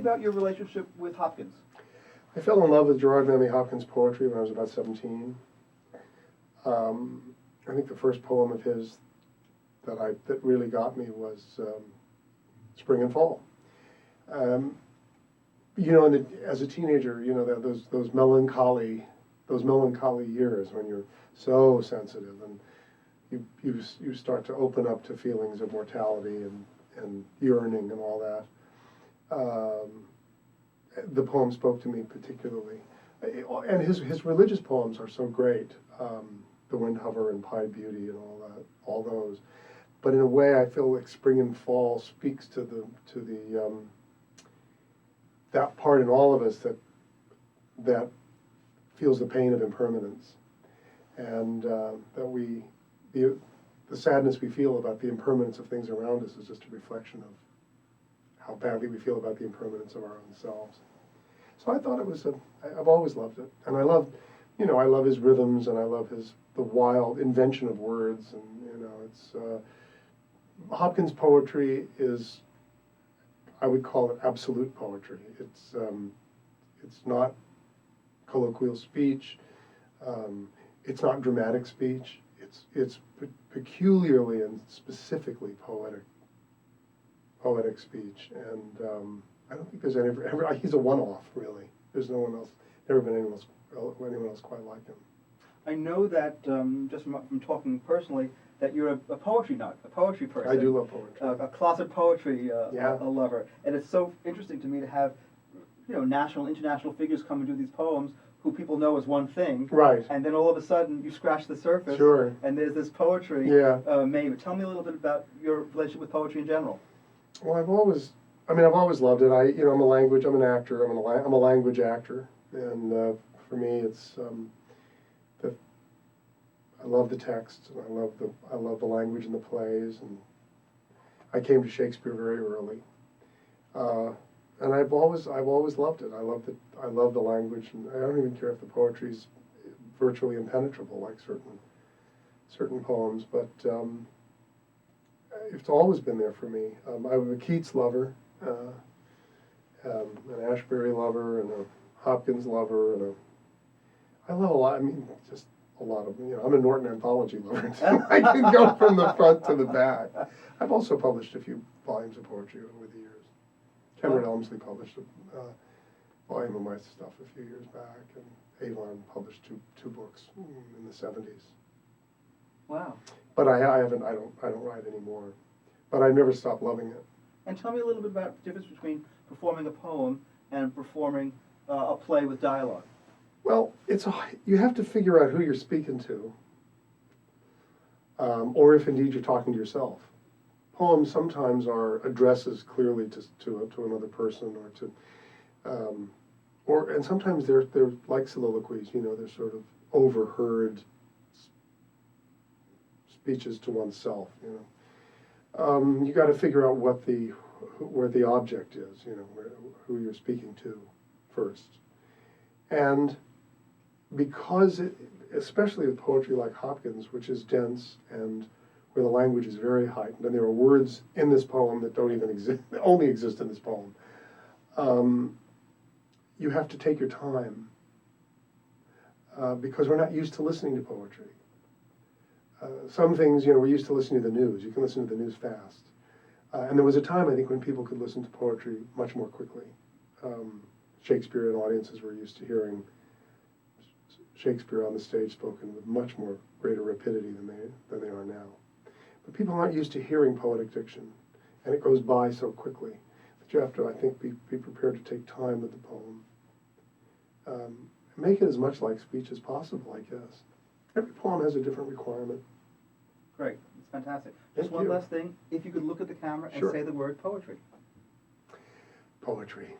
about your relationship with Hopkins. I fell in love with Gerard Manley Hopkins' poetry when I was about 17. I think the first poem of his that really got me was Spring and Fall. You know, as a teenager, you know, those melancholy years when you're so sensitive and you start to open up to feelings of mortality and yearning and all that. The poem spoke to me particularly, and his religious poems are so great. The Wind Hover and Pied Beauty and all those. But in a way, I feel like Spring and Fall speaks to the that part in all of us that feels the pain of impermanence, and that the sadness we feel about the impermanence of things around us is just a reflection of how badly we feel about the impermanence of our own selves. So I thought it was I've always loved it, and I love his rhythms, and I love the wild invention of words, and it's Hopkins' poetry is, I would call it absolute poetry. It's not colloquial speech. It's not dramatic speech. It's peculiarly and specifically poetic speech, and I don't think there's ever he's a one-off, really. There's no one else, never been anyone else quite like him. I know that just from talking personally, that you're a poetry nut, a poetry person. I do love poetry. A closet poetry Yeah. a lover, and it's so interesting to me to have, national, international figures come and do these poems who people know as one thing, Right. and then all of a sudden you scratch the surface, Sure. and there's this poetry. Yeah. Maybe tell me a little bit about your relationship with poetry in general. Well, I've always loved it. I'm an actor. I'm a language actor, and for me, it's I love the text, and I love the language in the plays, and I came to Shakespeare very early, and I've always loved it. I love the language, and I don't even care if the poetry's virtually impenetrable, like certain poems, but it's always been there for me. I'm a Keats lover, an Ashbery lover, and a Hopkins lover, and I love a lot. I mean, just a lot of, I'm a Norton anthology lover too. I can go from the front to the back. I've also published a few volumes of poetry over the years. Kenred Elmsley published a volume of my stuff a few years back, and Avon published two books in the 70s. Wow. But I don't write anymore. But I've never stopped loving it. And tell me a little bit about the difference between performing a poem and performing a play with dialogue. Well, you have to figure out who you're speaking to, or if indeed you're talking to yourself. Poems sometimes are addresses clearly to another person, and sometimes they're like soliloquies. They're sort of overheard speeches to oneself. You got to figure out where the object is. Who you're speaking to first, and because especially with poetry like Hopkins, which is dense and where the language is very heightened, and there are words in this poem that don't even exist, that only exist in this poem. You have to take your time because we're not used to listening to poetry. Some things, we're used to listening to the news. You can listen to the news fast. And there was a time, I think, when people could listen to poetry much more quickly. Shakespearean audiences were used to hearing Shakespeare on the stage spoken with much more greater rapidity than they are now. But people aren't used to hearing poetic diction, and it goes by so quickly that you have to, I think, be prepared to take time with the poem. Make it as much like speech as possible, I guess. Every poem has a different requirement. Great, it's fantastic. Just one last thing, if you could look at the camera and Sure. say the word poetry. Poetry.